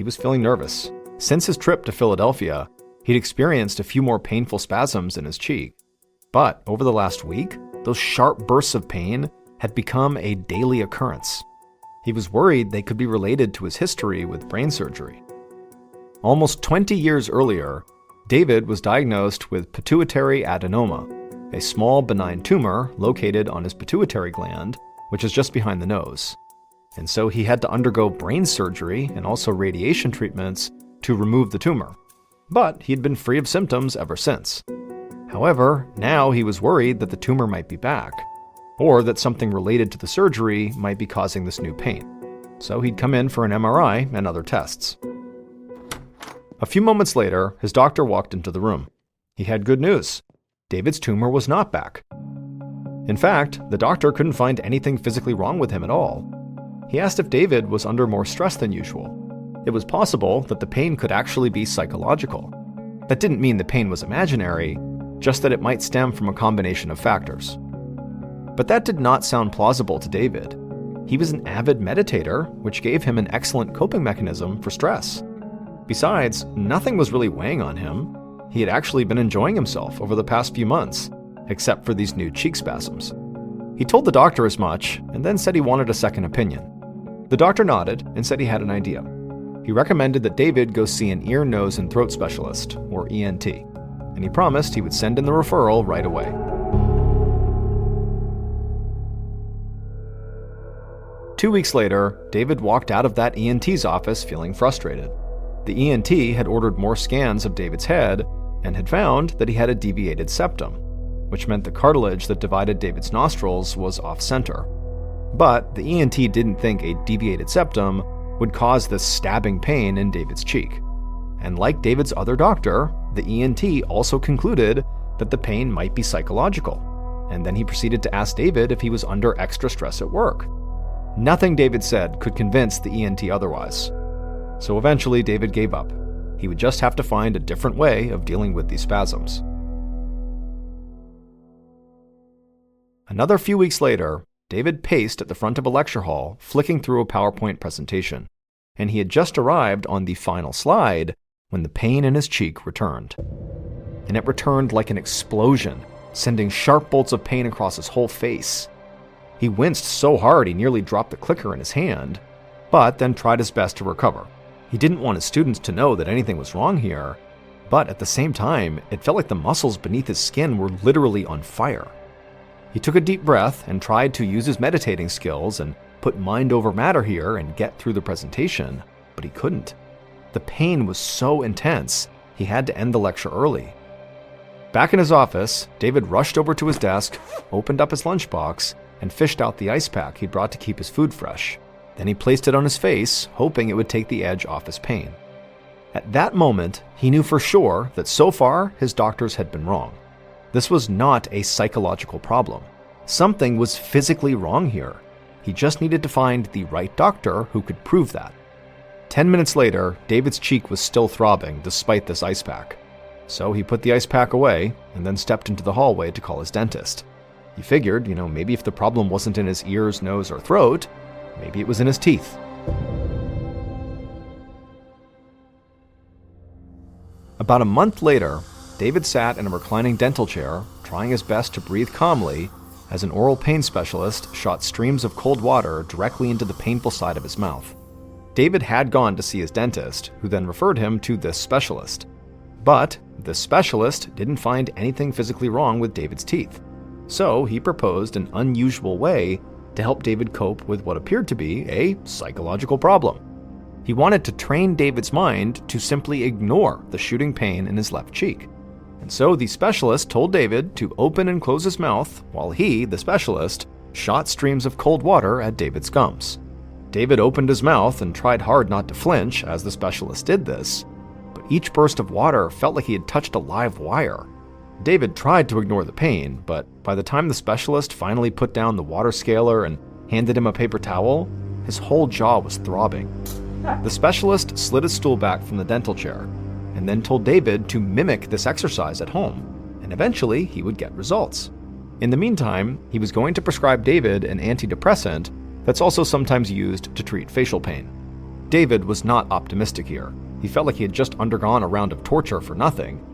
He was feeling nervous. Since his trip to Philadelphia, he'd experienced a few more painful spasms in his cheek. But over the last week, those sharp bursts of pain had become a daily occurrence. He was worried they could be related to his history with brain surgery. Almost 20 years earlier, David was diagnosed with pituitary adenoma, a small benign tumor located on his pituitary gland, which is just behind the nose. And so he had to undergo brain surgery and also radiation treatments to remove the tumor. But he'd been free of symptoms ever since. However, now he was worried that the tumor might be back, or that something related to the surgery might be causing this new pain. So he'd come in for an MRI and other tests. A few moments later, his doctor walked into the room. He had good news. David's tumor was not back. In fact, the doctor couldn't find anything physically wrong with him at all. He asked if David was under more stress than usual. It was possible that the pain could actually be psychological. That didn't mean the pain was imaginary, just that it might stem from a combination of factors. But that did not sound plausible to David. He was an avid meditator, which gave him an excellent coping mechanism for stress. Besides, nothing was really weighing on him. He had actually been enjoying himself over the past few months, except for these new cheek spasms. He told the doctor as much, and then said he wanted a second opinion. The doctor nodded and said he had an idea. He recommended that David go see an ear, nose, and throat specialist, or ENT, and he promised he would send in the referral right away. Two weeks later, David walked out of that ENT's office feeling frustrated. The ENT had ordered more scans of David's head and had found that he had a deviated septum, which meant the cartilage that divided David's nostrils was off-center. But the ENT didn't think a deviated septum would cause this stabbing pain in David's cheek. And like David's other doctor, the ENT also concluded that the pain might be psychological. And then he proceeded to ask David if he was under extra stress at work. Nothing David said could convince the ENT otherwise. So eventually David gave up. He would just have to find a different way of dealing with these spasms. Another few weeks later, David paced at the front of a lecture hall, flicking through a PowerPoint presentation, and he had just arrived on the final slide when the pain in his cheek returned. And it returned like an explosion, sending sharp bolts of pain across his whole face. He winced so hard he nearly dropped the clicker in his hand, but then tried his best to recover. He didn't want his students to know that anything was wrong here, but at the same time, it felt like the muscles beneath his skin were literally on fire. He took a deep breath and tried to use his meditating skills and put mind over matter here and get through the presentation, but he couldn't. The pain was so intense, he had to end the lecture early. Back in his office, David rushed over to his desk, opened up his lunchbox, and fished out the ice pack he'd brought to keep his food fresh. Then he placed it on his face, hoping it would take the edge off his pain. At that moment, he knew for sure that so far his doctors had been wrong. This was not a psychological problem. Something was physically wrong here. He just needed to find the right doctor who could prove that. 10 minutes later, David's cheek was still throbbing despite this ice pack. So he put the ice pack away and then stepped into the hallway to call his dentist. He figured, maybe if the problem wasn't in his ears, nose, or throat, maybe it was in his teeth. About a month later, David sat in a reclining dental chair, trying his best to breathe calmly as an oral pain specialist shot streams of cold water directly into the painful side of his mouth. David had gone to see his dentist, who then referred him to this specialist. But this specialist didn't find anything physically wrong with David's teeth. So he proposed an unusual way to help David cope with what appeared to be a psychological problem. He wanted to train David's mind to simply ignore the shooting pain in his left cheek. And so the specialist told David to open and close his mouth while he, the specialist, shot streams of cold water at David's gums. David opened his mouth and tried hard not to flinch as the specialist did this, but each burst of water felt like he had touched a live wire. David tried to ignore the pain, but by the time the specialist finally put down the water scaler and handed him a paper towel, his whole jaw was throbbing. The specialist slid his stool back from the dental chair and then told David to mimic this exercise at home, and eventually he would get results. In the meantime, he was going to prescribe David an antidepressant that's also sometimes used to treat facial pain. David was not optimistic here. He felt like he had just undergone a round of torture for nothing.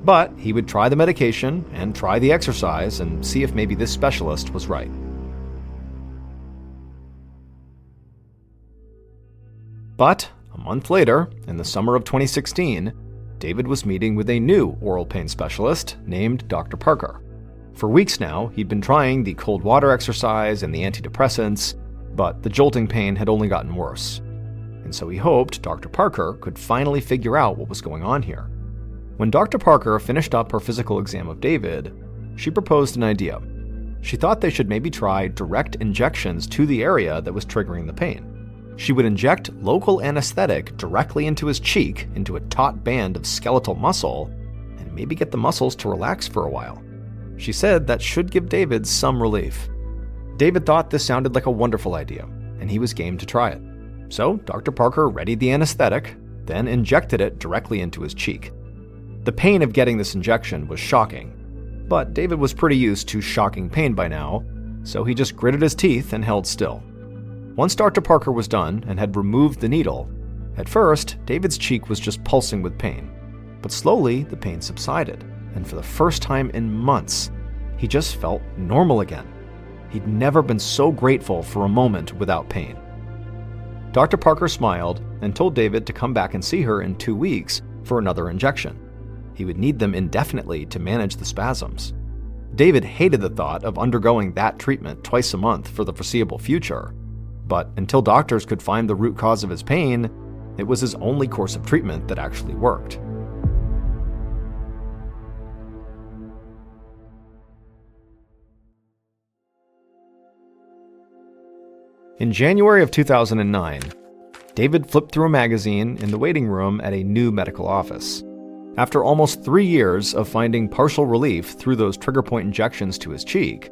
But he would try the medication and try the exercise and see if maybe this specialist was right. But a month later, in the summer of 2016, David was meeting with a new oral pain specialist named Dr. Parker. For weeks now, he'd been trying the cold water exercise and the antidepressants, but the jolting pain had only gotten worse. And so he hoped Dr. Parker could finally figure out what was going on here. When Dr. Parker finished up her physical exam of David, she proposed an idea. She thought they should maybe try direct injections to the area that was triggering the pain. She would inject local anesthetic directly into his cheek, into a taut band of skeletal muscle, and maybe get the muscles to relax for a while. She said that should give David some relief. David thought this sounded like a wonderful idea, and he was game to try it. So Dr. Parker readied the anesthetic, then injected it directly into his cheek. The pain of getting this injection was shocking, but David was pretty used to shocking pain by now, so he just gritted his teeth and held still. Once Dr. Parker was done and had removed the needle, at first, David's cheek was just pulsing with pain. But slowly, the pain subsided, and for the first time in months, he just felt normal again. He'd never been so grateful for a moment without pain. Dr. Parker smiled and told David to come back and see her in 2 weeks for another injection. He would need them indefinitely to manage the spasms. David hated the thought of undergoing that treatment twice a month for the foreseeable future. But until doctors could find the root cause of his pain, it was his only course of treatment that actually worked. In January of 2009, David flipped through a magazine in the waiting room at a new medical office. After almost 3 years of finding partial relief through those trigger point injections to his cheek,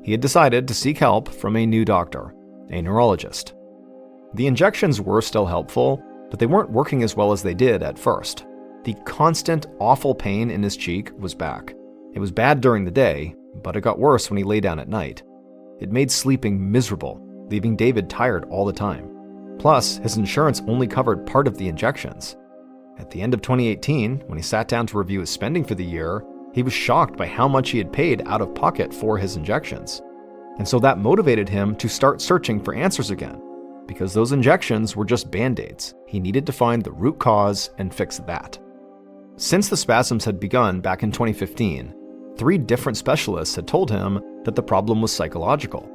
he had decided to seek help from a new doctor, a neurologist. The injections were still helpful, but they weren't working as well as they did at first. The constant, awful pain in his cheek was back. It was bad during the day, but it got worse when he lay down at night. It made sleeping miserable, leaving David tired all the time. Plus, his insurance only covered part of the injections. At the end of 2018, when he sat down to review his spending for the year, he was shocked by how much he had paid out of pocket for his injections. And so that motivated him to start searching for answers again, because those injections were just band-aids. He needed to find the root cause and fix that. Since the spasms had begun back in 2015, 3 different specialists had told him that the problem was psychological.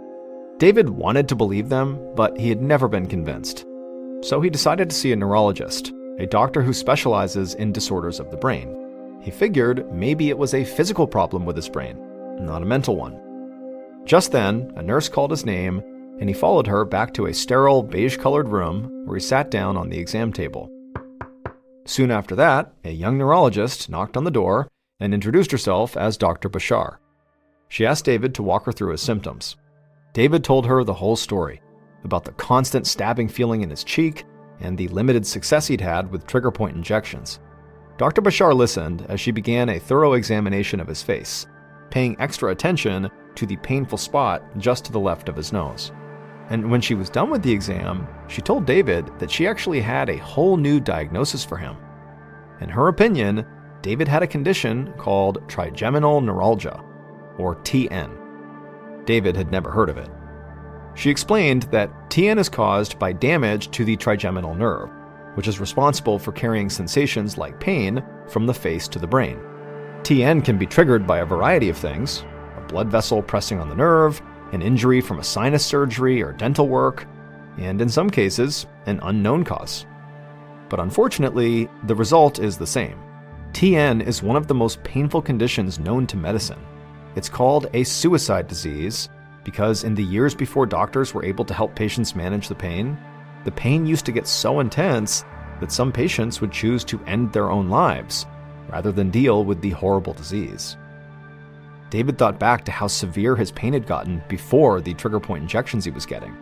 David wanted to believe them, but he had never been convinced. So he decided to see a neurologist, a doctor who specializes in disorders of the brain. He figured maybe it was a physical problem with his brain, not a mental one. Just then, a nurse called his name, and he followed her back to a sterile, beige-colored room where he sat down on the exam table. Soon after that, a young neurologist knocked on the door and introduced herself as Dr. Bashar. She asked David to walk her through his symptoms. David told her the whole story, about the constant stabbing feeling in his cheek and the limited success he'd had with trigger point injections. Dr. Bashar listened as she began a thorough examination of his face, paying extra attention to the painful spot just to the left of his nose. And when she was done with the exam, she told David that she actually had a whole new diagnosis for him. In her opinion, David had a condition called trigeminal neuralgia, or TN. David had never heard of it. She explained that TN is caused by damage to the trigeminal nerve, which is responsible for carrying sensations like pain from the face to the brain. TN can be triggered by a variety of things: a blood vessel pressing on the nerve, an injury from a sinus surgery or dental work, and in some cases, an unknown cause. But unfortunately, the result is the same. TN is one of the most painful conditions known to medicine. It's called a suicide disease because in the years before doctors were able to help patients manage the pain used to get so intense that some patients would choose to end their own lives rather than deal with the horrible disease. David thought back to how severe his pain had gotten before the trigger point injections he was getting.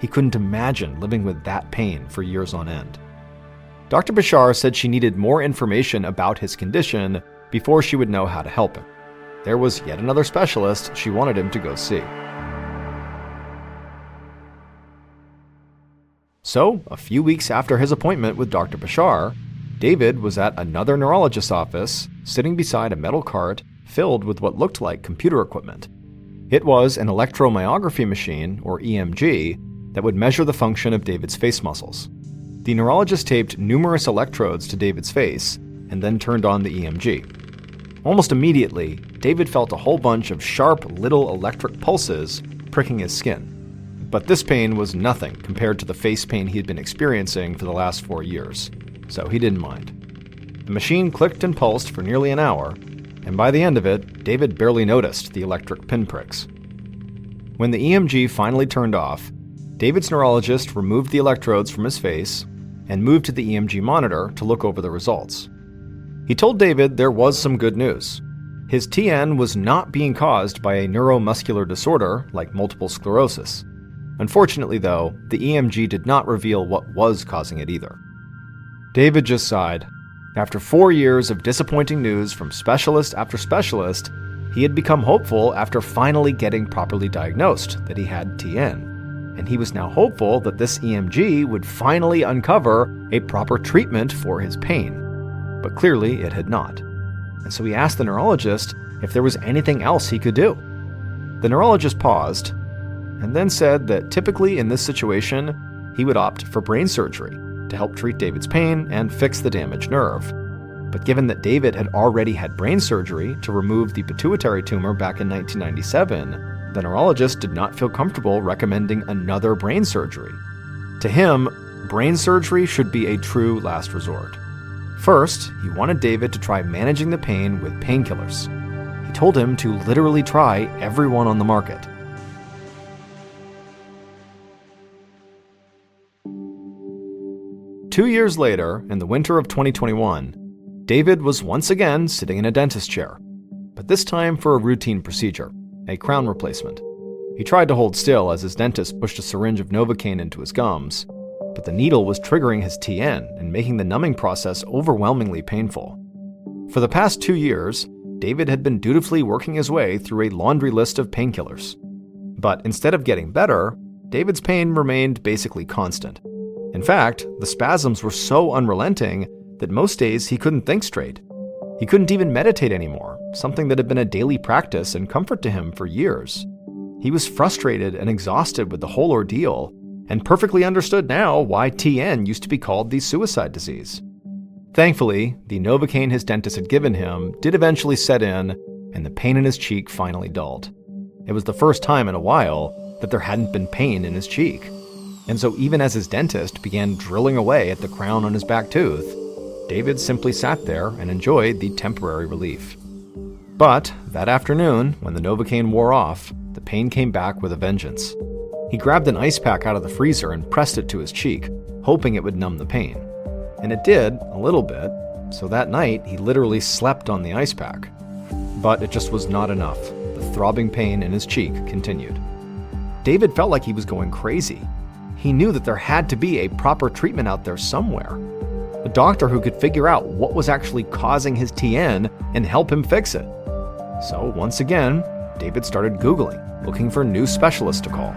He couldn't imagine living with that pain for years on end. Dr. Bashar said she needed more information about his condition before she would know how to help him. There was yet another specialist she wanted him to go see. So, a few weeks after his appointment with Dr. Bashar, David was at another neurologist's office, sitting beside a metal cart filled with what looked like computer equipment. It was an electromyography machine, or EMG, that would measure the function of David's face muscles. The neurologist taped numerous electrodes to David's face and then turned on the EMG. Almost immediately, David felt a whole bunch of sharp little electric pulses pricking his skin. But this pain was nothing compared to the face pain he had been experiencing for the last 4 years, so he didn't mind. The machine clicked and pulsed for nearly an hour, and by the end of it, David barely noticed the electric pinpricks. When the EMG finally turned off, David's neurologist removed the electrodes from his face and moved to the EMG monitor to look over the results. He told David there was some good news. His TN was not being caused by a neuromuscular disorder like multiple sclerosis. Unfortunately, though, the EMG did not reveal what was causing it either. David just sighed. After 4 years of disappointing news from specialist after specialist, he had become hopeful after finally getting properly diagnosed that he had TN. And he was now hopeful that this EMG would finally uncover a proper treatment for his pain. But clearly it had not. And so he asked the neurologist if there was anything else he could do. The neurologist paused and then said that typically in this situation, he would opt for brain surgery to help treat David's pain and fix the damaged nerve. But given that David had already had brain surgery to remove the pituitary tumor back in 1997, the neurologist did not feel comfortable recommending another brain surgery. To him, brain surgery should be a true last resort. First, he wanted David to try managing the pain with painkillers. He told him to literally try every one on the market. Two years later, in the winter of 2021, David was once again sitting in a dentist chair, but this time for a routine procedure, a crown replacement. He tried to hold still as his dentist pushed a syringe of Novocaine into his gums, but the needle was triggering his TN and making the numbing process overwhelmingly painful. For the past 2 years, David had been dutifully working his way through a laundry list of painkillers. But instead of getting better, David's pain remained basically constant. In fact, the spasms were so unrelenting that most days he couldn't think straight. He couldn't even meditate anymore, something that had been a daily practice and comfort to him for years. He was frustrated and exhausted with the whole ordeal, and perfectly understood now why TN used to be called the suicide disease. Thankfully, the Novocaine his dentist had given him did eventually set in, and the pain in his cheek finally dulled. It was the first time in a while that there hadn't been pain in his cheek. And so even as his dentist began drilling away at the crown on his back tooth, David simply sat there and enjoyed the temporary relief. But that afternoon, when the Novocaine wore off, the pain came back with a vengeance. He grabbed an ice pack out of the freezer and pressed it to his cheek, hoping it would numb the pain. And it did, a little bit, so that night he literally slept on the ice pack. But it just was not enough. The throbbing pain in his cheek continued. David felt like he was going crazy. He knew that there had to be a proper treatment out there somewhere. A doctor who could figure out what was actually causing his TN and help him fix it. So once again, David started Googling, looking for new specialists to call.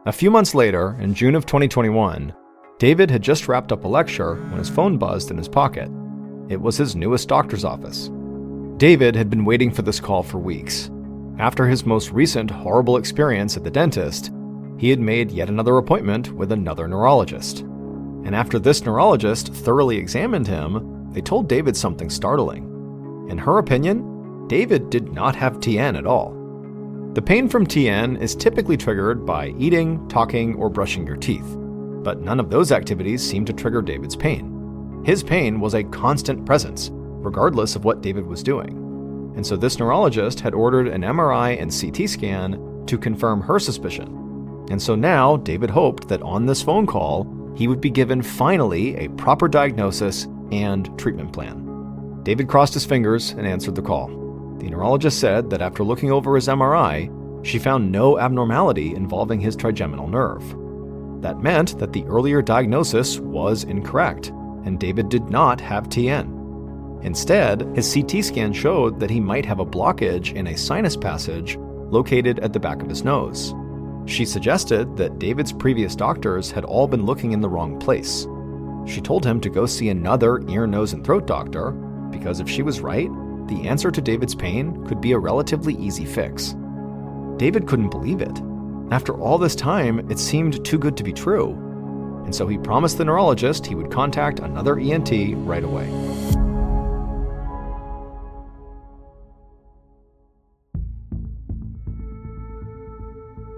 A few months later, in June of 2021, David had just wrapped up a lecture when his phone buzzed in his pocket. It was his newest doctor's office. David had been waiting for this call for weeks. After his most recent horrible experience at the dentist, he had made yet another appointment with another neurologist. And after this neurologist thoroughly examined him, they told David something startling. In her opinion, David did not have TN at all. The pain from TN is typically triggered by eating, talking, or brushing your teeth, but none of those activities seemed to trigger David's pain. His pain was a constant presence, regardless of what David was doing. And so this neurologist had ordered an MRI and CT scan to confirm her suspicion. And so now David hoped that on this phone call, he would be given finally a proper diagnosis and treatment plan. David crossed his fingers and answered the call. The neurologist said that after looking over his MRI, she found no abnormality involving his trigeminal nerve. That meant that the earlier diagnosis was incorrect, and David did not have TN. Instead, his CT scan showed that he might have a blockage in a sinus passage located at the back of his nose. She suggested that David's previous doctors had all been looking in the wrong place. She told him to go see another ear, nose, and throat doctor, because if she was right, the answer to David's pain could be a relatively easy fix. David couldn't believe it. After all this time, it seemed too good to be true. And so he promised the neurologist he would contact another ENT right away.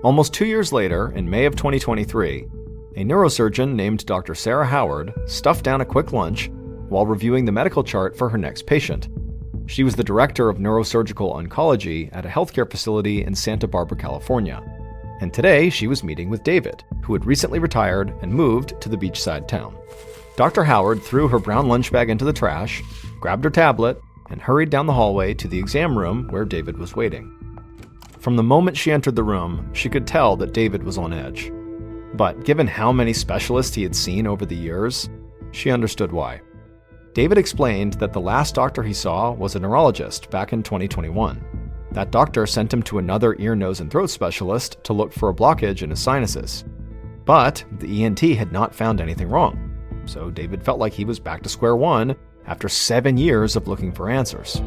Almost 2 years later, in May of 2023, a neurosurgeon named Dr. Sarah Howard stuffed down a quick lunch while reviewing the medical chart for her next patient. She was the director of neurosurgical oncology at a healthcare facility in Santa Barbara, California. And today, she was meeting with David, who had recently retired and moved to the beachside town. Dr. Howard threw her brown lunch bag into the trash, grabbed her tablet, and hurried down the hallway to the exam room where David was waiting. From the moment she entered the room, she could tell that David was on edge. But given how many specialists he had seen over the years, she understood why. David explained that the last doctor he saw was a neurologist back in 2021. That doctor sent him to another ear, nose, and throat specialist to look for a blockage in his sinuses. But the ENT had not found anything wrong, so David felt like he was back to square one after 7 years of looking for answers.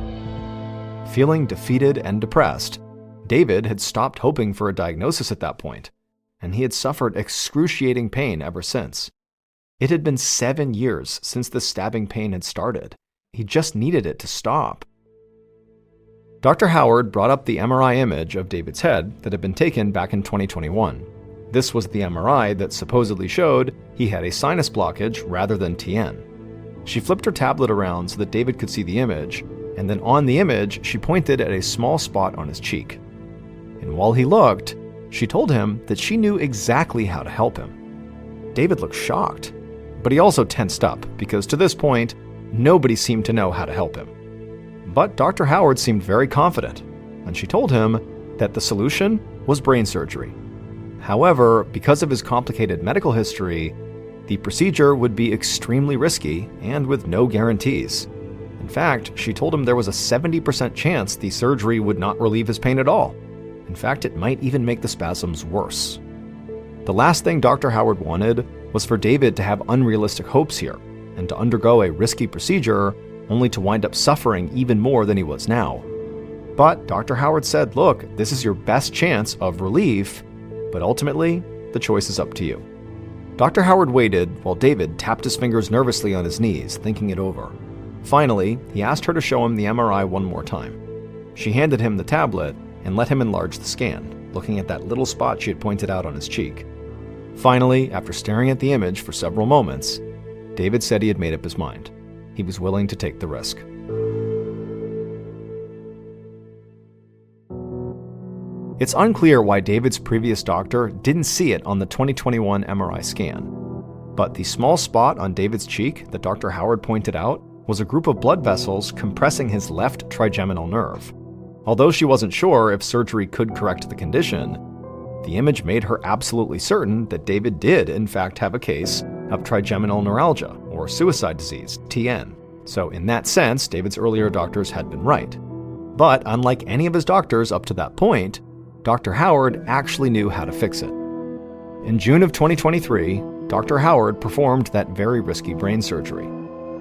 Feeling defeated and depressed, David had stopped hoping for a diagnosis at that point, and he had suffered excruciating pain ever since. It had been 7 years since the stabbing pain had started. He just needed it to stop. Dr. Howard brought up the MRI image of David's head that had been taken back in 2021. This was the MRI that supposedly showed he had a sinus blockage rather than TN. She flipped her tablet around so that David could see the image, and then on the image, she pointed at a small spot on his cheek. And while he looked, she told him that she knew exactly how to help him. David looked shocked, but he also tensed up because to this point, nobody seemed to know how to help him. But Dr. Howard seemed very confident, and she told him that the solution was brain surgery. However, because of his complicated medical history, the procedure would be extremely risky and with no guarantees. In fact, she told him there was a 70% chance the surgery would not relieve his pain at all. In fact, it might even make the spasms worse. The last thing Dr. Howard wanted was for David to have unrealistic hopes here and to undergo a risky procedure only to wind up suffering even more than he was now. But Dr. Howard said, look, this is your best chance of relief, but ultimately, the choice is up to you. Dr. Howard waited while David tapped his fingers nervously on his knees, thinking it over. Finally, he asked her to show him the MRI one more time. She handed him the tablet and let him enlarge the scan, looking at that little spot she had pointed out on his cheek. Finally, after staring at the image for several moments, David said he had made up his mind. He was willing to take the risk. It's unclear why David's previous doctor didn't see it on the 2021 MRI scan. But the small spot on David's cheek that Dr. Howard pointed out was a group of blood vessels compressing his left trigeminal nerve. Although she wasn't sure if surgery could correct the condition, the image made her absolutely certain that David did in fact have a case of trigeminal neuralgia, or suicide disease, TN. So in that sense, David's earlier doctors had been right. But unlike any of his doctors up to that point, Dr. Howard actually knew how to fix it. In June of 2023, Dr. Howard performed that very risky brain surgery.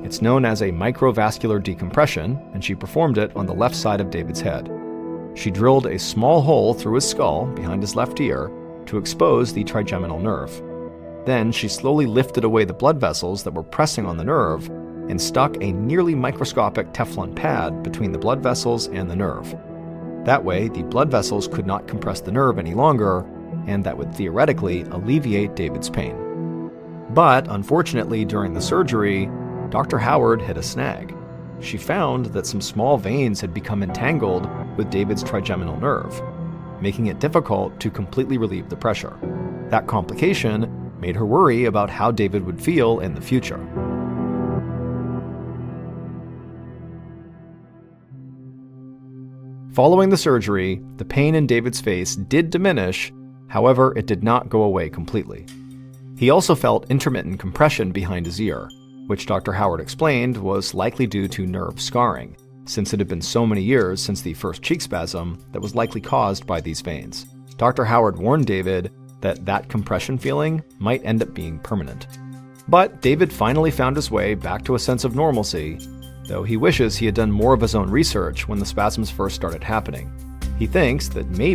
It's known as a microvascular decompression, and she performed it on the left side of David's head. She drilled a small hole through his skull behind his left ear to expose the trigeminal nerve. Then she slowly lifted away the blood vessels that were pressing on the nerve and stuck a nearly microscopic Teflon pad between the blood vessels and the nerve. That way, the blood vessels could not compress the nerve any longer, and that would theoretically alleviate David's pain. But unfortunately, during the surgery, Dr. Howard hit a snag. She found that some small veins had become entangled with David's trigeminal nerve, making it difficult to completely relieve the pressure. That complication made her worry about how David would feel in the future. Following the surgery, the pain in David's face did diminish, however, it did not go away completely. He also felt intermittent compression behind his ear, which Dr. Howard explained was likely due to nerve scarring, since it had been so many years since the first cheek spasm that was likely caused by these veins. Dr. Howard warned David that compression feeling might end up being permanent. But David finally found his way back to a sense of normalcy, though he wishes he had done more of his own research when the spasms first started happening. He thinks that maybe